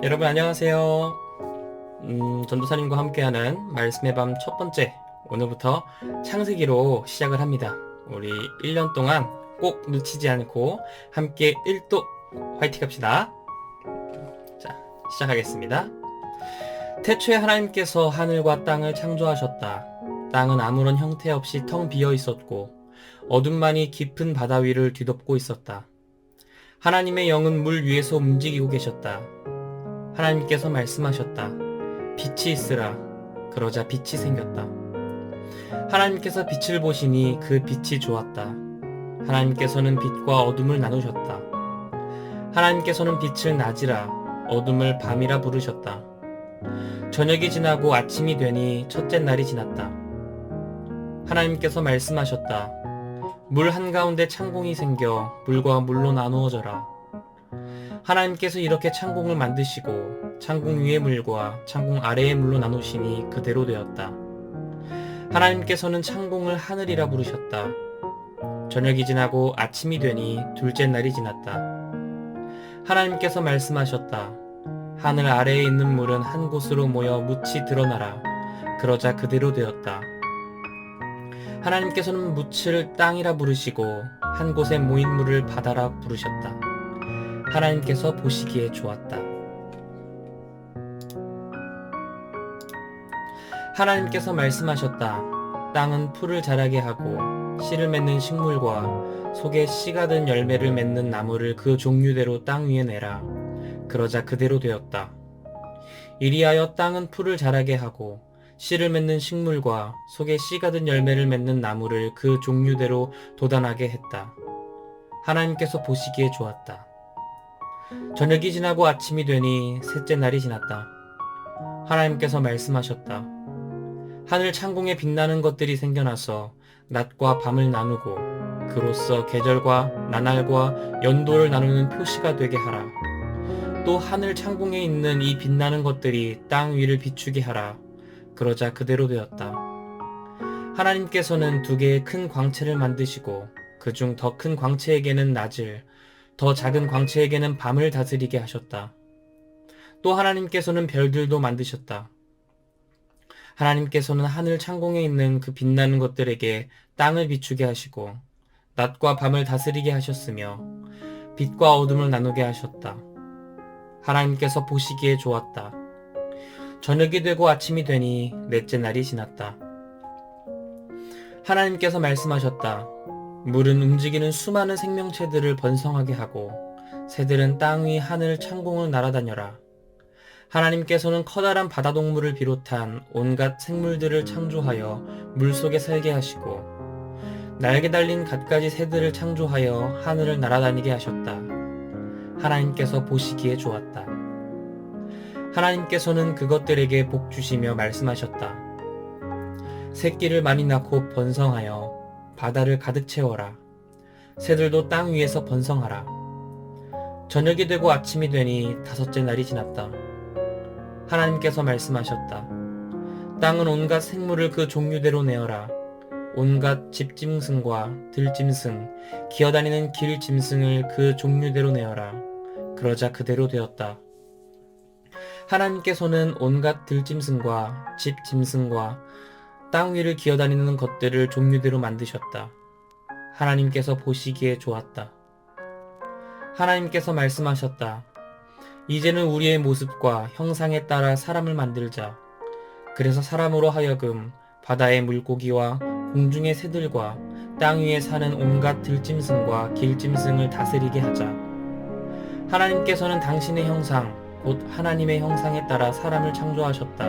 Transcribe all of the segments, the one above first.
여러분 안녕하세요. 전도사님과 함께하는 말씀의 밤 첫 번째, 오늘부터 창세기로 시작을 합니다. 우리 1년 동안 꼭 놓치지 않고 함께 1도 화이팅 합시다. 자, 시작하겠습니다. 태초에 하나님께서 하늘과 땅을 창조하셨다. 땅은 아무런 형태 없이 텅 비어 있었고 어둠만이 깊은 바다 위를 뒤덮고 있었다. 하나님의 영은 물 위에서 움직이고 계셨다. 하나님께서 말씀하셨다. 빛이 있으라. 그러자 빛이 생겼다. 하나님께서 빛을 보시니 그 빛이 좋았다. 하나님께서는 빛과 어둠을 나누셨다. 하나님께서는 빛을 낮이라, 어둠을 밤이라 부르셨다. 저녁이 지나고 아침이 되니 첫째 날이 지났다. 하나님께서 말씀하셨다. 물 한가운데 창공이 생겨 물과 물로 나누어져라. 하나님께서 이렇게 창공을 만드시고 창공 위의 물과 창공 아래의 물로 나누시니 그대로 되었다. 하나님께서는 창공을 하늘이라 부르셨다. 저녁이 지나고 아침이 되니 둘째 날이 지났다. 하나님께서 말씀하셨다. 하늘 아래에 있는 물은 한 곳으로 모여 묻이 드러나라. 그러자 그대로 되었다. 하나님께서는 묻을 땅이라 부르시고 한 곳에 모인 물을 바다라 부르셨다. 하나님께서 보시기에 좋았다. 하나님께서 말씀하셨다. 땅은 풀을 자라게 하고 씨를 맺는 식물과 속에 씨가 든 열매를 맺는 나무를 그 종류대로 땅 위에 내라. 그러자 그대로 되었다. 이리하여 땅은 풀을 자라게 하고 씨를 맺는 식물과 속에 씨가 든 열매를 맺는 나무를 그 종류대로 돋아나게 했다. 하나님께서 보시기에 좋았다. 저녁이 지나고 아침이 되니 셋째 날이 지났다. 하나님께서 말씀하셨다. 하늘 창공에 빛나는 것들이 생겨나서 낮과 밤을 나누고 그로써 계절과 나날과 연도를 나누는 표시가 되게 하라. 또 하늘 창공에 있는 이 빛나는 것들이 땅 위를 비추게 하라. 그러자 그대로 되었다. 하나님께서는 두 개의 큰 광채를 만드시고 그중 더 큰 광채에게는 낮을, 더 작은 광채에게는 밤을 다스리게 하셨다. 또 하나님께서는 별들도 만드셨다. 하나님께서는 하늘 창공에 있는 그 빛나는 것들에게 땅을 비추게 하시고 낮과 밤을 다스리게 하셨으며 빛과 어둠을 나누게 하셨다. 하나님께서 보시기에 좋았다. 저녁이 되고 아침이 되니 넷째 날이 지났다. 하나님께서 말씀하셨다. 물은 움직이는 수많은 생명체들을 번성하게 하고 새들은 땅 위 하늘 창공을 날아다녀라. 하나님께서는 커다란 바다동물을 비롯한 온갖 생물들을 창조하여 물속에 살게 하시고 날개 달린 갖가지 새들을 창조하여 하늘을 날아다니게 하셨다. 하나님께서 보시기에 좋았다. 하나님께서는 그것들에게 복 주시며 말씀하셨다. 새끼를 많이 낳고 번성하여 바다를 가득 채워라. 새들도 땅 위에서 번성하라. 저녁이 되고 아침이 되니 다섯째 날이 지났다. 하나님께서 말씀하셨다. 땅은 온갖 생물을 그 종류대로 내어라. 온갖 집짐승과 들짐승, 기어다니는 길짐승을 그 종류대로 내어라. 그러자 그대로 되었다. 하나님께서는 온갖 들짐승과 집짐승과 땅 위를 기어다니는 것들을 종류대로 만드셨다. 하나님께서 보시기에 좋았다. 하나님께서 말씀하셨다. 이제는 우리의 모습과 형상에 따라 사람을 만들자. 그래서 사람으로 하여금 바다의 물고기와 공중의 새들과 땅 위에 사는 온갖 들짐승과 길짐승을 다스리게 하자. 하나님께서는 당신의 형상, 곧 하나님의 형상에 따라 사람을 창조하셨다.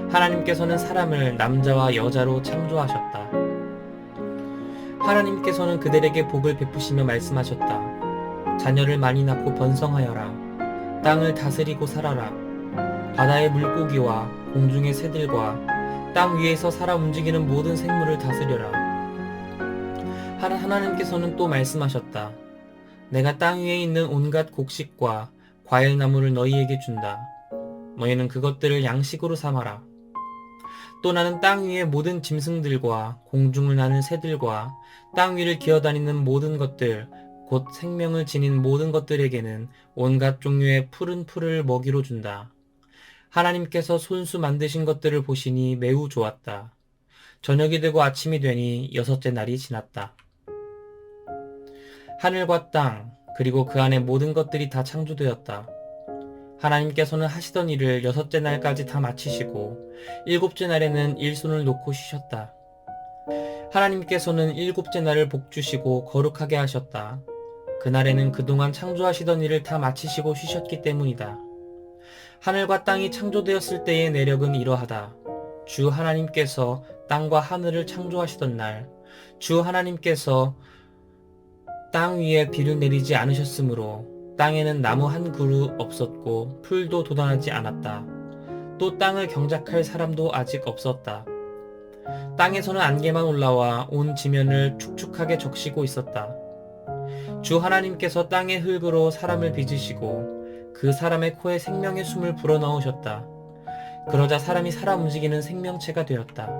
하나님께서는 사람을 남자와 여자로 창조하셨다. 하나님께서는 그들에게 복을 베푸시며 말씀하셨다. 자녀를 많이 낳고 번성하여라. 땅을 다스리고 살아라. 바다의 물고기와 공중의 새들과 땅 위에서 살아 움직이는 모든 생물을 다스려라. 하나님께서는 또 말씀하셨다. 내가 땅 위에 있는 온갖 곡식과 과일나무를 너희에게 준다. 너희는 그것들을 양식으로 삼아라. 또 나는 땅 위의 모든 짐승들과 공중을 나는 새들과 땅 위를 기어다니는 모든 것들 곧 생명을 지닌 모든 것들에게는 온갖 종류의 푸른 풀을 먹이로 준다. 하나님께서 손수 만드신 것들을 보시니 매우 좋았다. 저녁이 되고 아침이 되니 여섯째 날이 지났다. 하늘과 땅, 그리고 그 안에 모든 것들이 다 창조되었다. 하나님께서는 하시던 일을 여섯째 날까지 다 마치시고 일곱째 날에는 일손을 놓고 쉬셨다. 하나님께서는 일곱째 날을 복주시고 거룩하게 하셨다. 그날에는 그동안 창조하시던 일을 다 마치시고 쉬셨기 때문이다. 하늘과 땅이 창조되었을 때의 내력은 이러하다. 주 하나님께서 땅과 하늘을 창조하시던 날, 주 하나님께서 땅 위에 비를 내리지 않으셨으므로 땅에는 나무 한 그루 없었고 풀도 돋아나지 않았다. 또 땅을 경작할 사람도 아직 없었다. 땅에서는 안개만 올라와 온 지면을 축축하게 적시고 있었다. 주 하나님께서 땅의 흙으로 사람을 빚으시고 그 사람의 코에 생명의 숨을 불어넣으셨다. 그러자 사람이 살아 움직이는 생명체가 되었다.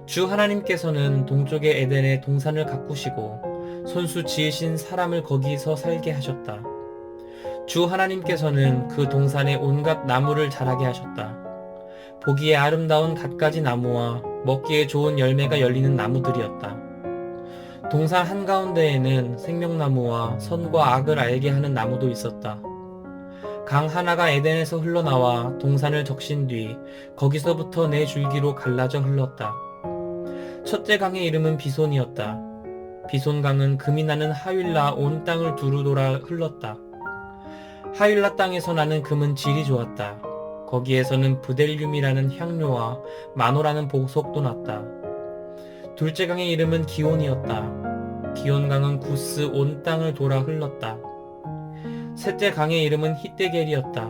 주 하나님께서는 동쪽의 에덴에 동산을 가꾸시고 손수 지으신 사람을 거기서 살게 하셨다. 주 하나님께서는 그 동산에 온갖 나무를 자라게 하셨다. 보기에 아름다운 갖가지 나무와 먹기에 좋은 열매가 열리는 나무들이었다. 동산 한가운데에는 생명나무와 선과 악을 알게 하는 나무도 있었다. 강 하나가 에덴에서 흘러나와 동산을 적신 뒤 거기서부터 네 줄기로 갈라져 흘렀다. 첫째 강의 이름은 비손이었다. 비손강은 금이 나는 하윌라 온 땅을 두루 돌아 흘렀다. 하윌라 땅에서 나는 금은 질이 좋았다. 거기에서는 부델륨이라는 향료와 마노라는 보석도 났다. 둘째 강의 이름은 기온이었다. 기온강은 구스 온 땅을 돌아 흘렀다. 셋째 강의 이름은 히데겔이었다.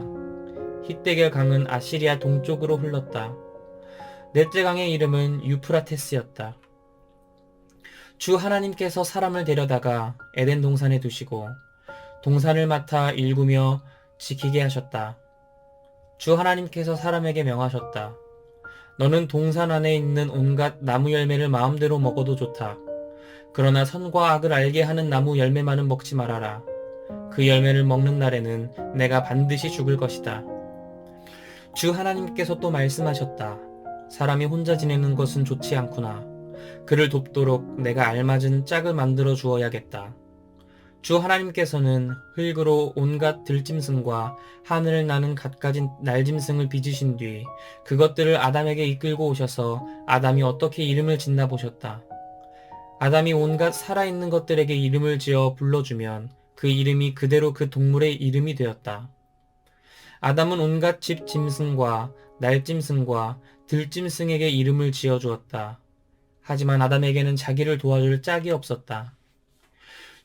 히데겔 강은 아시리아 동쪽으로 흘렀다. 넷째 강의 이름은 유프라테스였다. 주 하나님께서 사람을 데려다가 에덴 동산에 두시고 동산을 맡아 일구며 지키게 하셨다. 주 하나님께서 사람에게 명하셨다. 너는 동산 안에 있는 온갖 나무 열매를 마음대로 먹어도 좋다. 그러나 선과 악을 알게 하는 나무 열매만은 먹지 말아라. 그 열매를 먹는 날에는 내가 반드시 죽을 것이다. 주 하나님께서 또 말씀하셨다. 사람이 혼자 지내는 것은 좋지 않구나. 그를 돕도록 내가 알맞은 짝을 만들어 주어야겠다. 주 하나님께서는 흙으로 온갖 들짐승과 하늘을 나는 갖가지 날짐승을 빚으신 뒤 그것들을 아담에게 이끌고 오셔서 아담이 어떻게 이름을 짓나 보셨다. 아담이 온갖 살아있는 것들에게 이름을 지어 불러주면 그 이름이 그대로 그 동물의 이름이 되었다. 아담은 온갖 집 짐승과 날짐승과 들짐승에게 이름을 지어 주었다. 하지만 아담에게는 자기를 도와줄 짝이 없었다.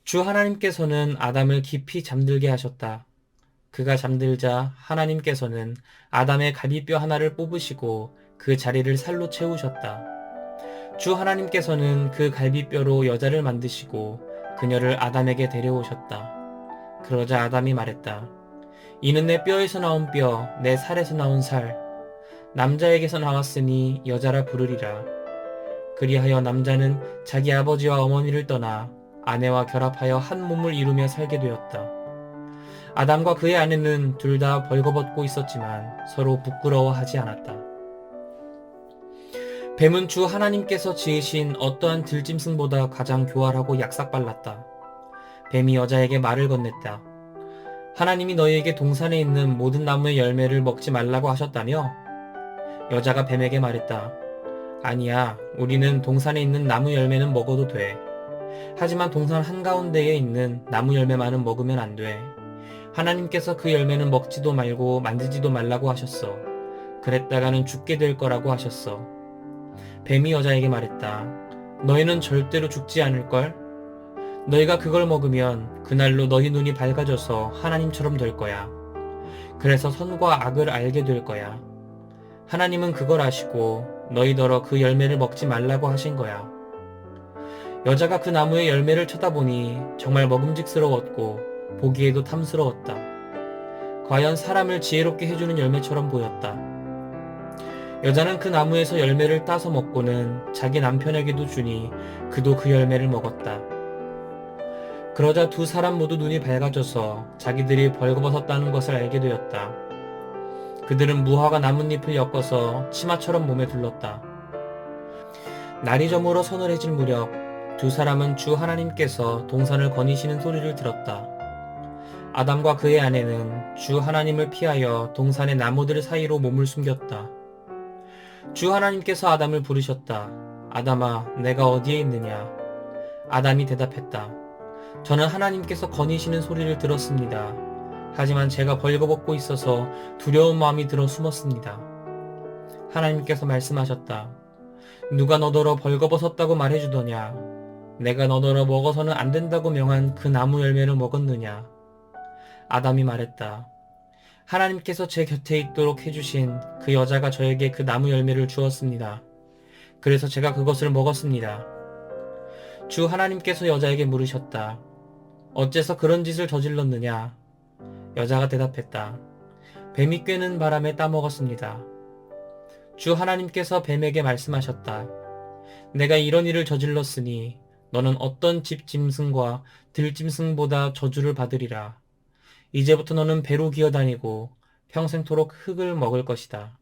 주 하나님께서는 아담을 깊이 잠들게 하셨다. 그가 잠들자 하나님께서는 아담의 갈비뼈 하나를 뽑으시고 그 자리를 살로 채우셨다. 주 하나님께서는 그 갈비뼈로 여자를 만드시고 그녀를 아담에게 데려오셨다. 그러자 아담이 말했다. 이는 내 뼈에서 나온 뼈, 내 살에서 나온 살. 남자에게서 나왔으니 여자라 부르리라. 그리하여 남자는 자기 아버지와 어머니를 떠나 아내와 결합하여 한 몸을 이루며 살게 되었다. 아담과 그의 아내는 둘 다 벌거벗고 있었지만 서로 부끄러워하지 않았다. 뱀은 주 하나님께서 지으신 어떠한 들짐승보다 가장 교활하고 약삭빨랐다. 뱀이 여자에게 말을 건넸다. 하나님이 너희에게 동산에 있는 모든 나무의 열매를 먹지 말라고 하셨다며? 여자가 뱀에게 말했다. 아니야, 우리는 동산에 있는 나무 열매는 먹어도 돼. 하지만 동산 한가운데에 있는 나무 열매만은 먹으면 안 돼. 하나님께서 그 열매는 먹지도 말고 만지지도 말라고 하셨어. 그랬다가는 죽게 될 거라고 하셨어. 뱀이 여자에게 말했다. 너희는 절대로 죽지 않을걸? 너희가 그걸 먹으면 그날로 너희 눈이 밝아져서 하나님처럼 될 거야. 그래서 선과 악을 알게 될 거야. 하나님은 그걸 아시고 너희더러 그 열매를 먹지 말라고 하신 거야. 여자가 그 나무의 열매를 쳐다보니 정말 먹음직스러웠고 보기에도 탐스러웠다. 과연 사람을 지혜롭게 해주는 열매처럼 보였다. 여자는 그 나무에서 열매를 따서 먹고는 자기 남편에게도 주니 그도 그 열매를 먹었다. 그러자 두 사람 모두 눈이 밝아져서 자기들이 벌거벗었다는 것을 알게 되었다. 그들은 무화과 나뭇잎을 엮어서 치마처럼 몸에 둘렀다. 날이 저물어 서늘해질 무렵 두 사람은 주 하나님께서 동산을 거니시는 소리를 들었다. 아담과 그의 아내는 주 하나님을 피하여 동산의 나무들 사이로 몸을 숨겼다. 주 하나님께서 아담을 부르셨다. 아담아, 내가 어디에 있느냐? 아담이 대답했다. 저는 하나님께서 거니시는 소리를 들었습니다. 하지만 제가 벌거벗고 있어서 두려운 마음이 들어 숨었습니다. 하나님께서 말씀하셨다. 누가 너더러 벌거벗었다고 말해주더냐? 내가 너더러 먹어서는 안 된다고 명한 그 나무 열매를 먹었느냐? 아담이 말했다. 하나님께서 제 곁에 있도록 해주신 그 여자가 저에게 그 나무 열매를 주었습니다. 그래서 제가 그것을 먹었습니다. 주 하나님께서 여자에게 물으셨다. 어째서 그런 짓을 저질렀느냐? 여자가 대답했다. 뱀이 꿰는 바람에 따먹었습니다. 주 하나님께서 뱀에게 말씀하셨다. 내가 이런 일을 저질렀으니 너는 어떤 집 짐승과 들 짐승보다 저주를 받으리라. 이제부터 너는 배로 기어다니고 평생토록 흙을 먹을 것이다.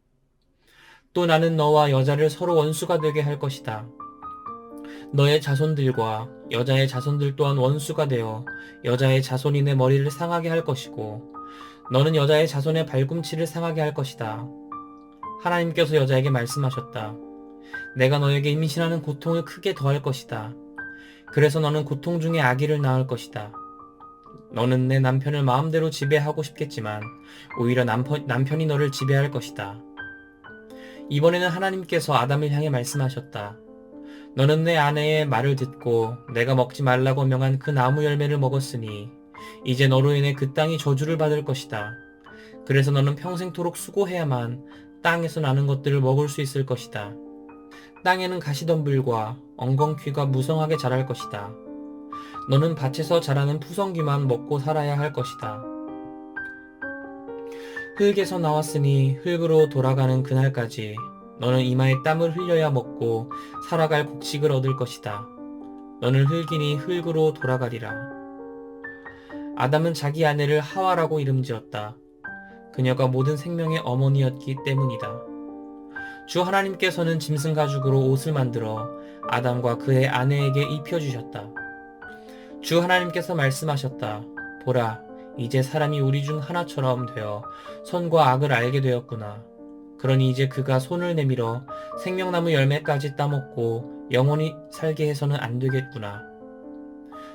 또 나는 너와 여자를 서로 원수가 되게 할 것이다. 너의 자손들과 여자의 자손들 또한 원수가 되어 여자의 자손이 내 머리를 상하게 할 것이고 너는 여자의 자손의 발꿈치를 상하게 할 것이다. 하나님께서 여자에게 말씀하셨다. 내가 너에게 임신하는 고통을 크게 더할 것이다. 그래서 너는 고통 중에 아기를 낳을 것이다. 너는 내 남편을 마음대로 지배하고 싶겠지만 오히려 남편이 너를 지배할 것이다. 이번에는 하나님께서 아담을 향해 말씀하셨다. 너는 내 아내의 말을 듣고 내가 먹지 말라고 명한 그 나무 열매를 먹었으니 이제 너로 인해 그 땅이 저주를 받을 것이다. 그래서 너는 평생토록 수고해야만 땅에서 나는 것들을 먹을 수 있을 것이다. 땅에는 가시덤불과 엉겅퀴가 무성하게 자랄 것이다. 너는 밭에서 자라는 푸성귀만 먹고 살아야 할 것이다. 흙에서 나왔으니 흙으로 돌아가는 그날까지 너는 이마에 땀을 흘려야 먹고 살아갈 곡식을 얻을 것이다. 너는 흙이니 흙으로 돌아가리라. 아담은 자기 아내를 하와라고 이름지었다. 그녀가 모든 생명의 어머니였기 때문이다. 주 하나님께서는 짐승 가죽으로 옷을 만들어 아담과 그의 아내에게 입혀주셨다. 주 하나님께서 말씀하셨다. 보라, 이제 사람이 우리 중 하나처럼 되어 선과 악을 알게 되었구나. 그러니 이제 그가 손을 내밀어 생명나무 열매까지 따먹고 영원히 살게 해서는 안 되겠구나.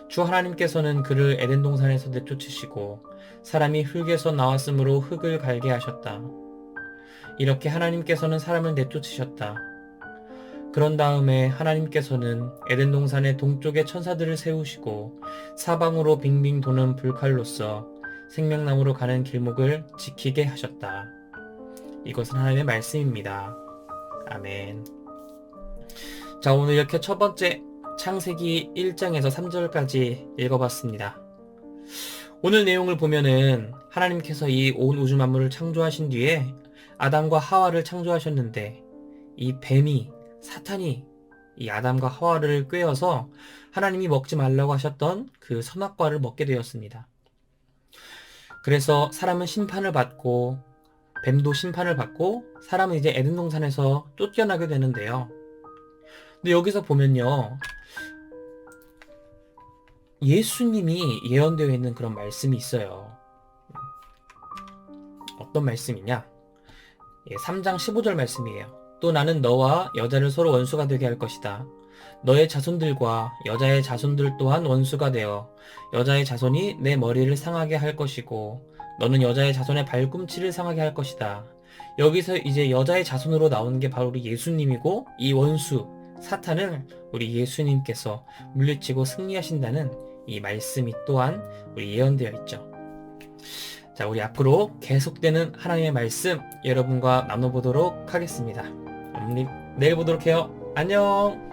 주 하나님께서는 그를 에덴 동산에서 내쫓으시고 사람이 흙에서 나왔으므로 흙을 갈게 하셨다. 이렇게 하나님께서는 사람을 내쫓으셨다. 그런 다음에 하나님께서는 에덴 동산의 동쪽에 천사들을 세우시고 사방으로 빙빙 도는 불칼로서 생명나무로 가는 길목을 지키게 하셨다. 이것은 하나님의 말씀입니다. 아멘. 자, 오늘 이렇게 첫 번째 창세기 1장에서 3절까지 읽어봤습니다. 오늘 내용을 보면은 하나님께서 이 온 우주 만물을 창조하신 뒤에 아담과 하와를 창조하셨는데 이 뱀이 사탄이 이 아담과 하와를 꿰어서 하나님이 먹지 말라고 하셨던 그 선악과를 먹게 되었습니다. 그래서 사람은 심판을 받고 뱀도 심판을 받고 사람은 이제 에덴 동산에서 쫓겨나게 되는데요. 근데 여기서 보면요, 예수님이 예언되어 있는 그런 말씀이 있어요. 어떤 말씀이냐? 3장 15절 말씀이에요. 또 나는 너와 여자를 서로 원수가 되게 할 것이다. 너의 자손들과 여자의 자손들 또한 원수가 되어 여자의 자손이 내 머리를 상하게 할 것이고 너는 여자의 자손의 발꿈치를 상하게 할 것이다. 여기서 이제 여자의 자손으로 나오는 게 바로 우리 예수님이고 이 원수 사탄을 우리 예수님께서 물리치고 승리하신다는 이 말씀이 또한 우리 예언되어 있죠. 자, 우리 앞으로 계속되는 하나님의 말씀 여러분과 나눠보도록 하겠습니다. 우리 내일 보도록 해요. 안녕.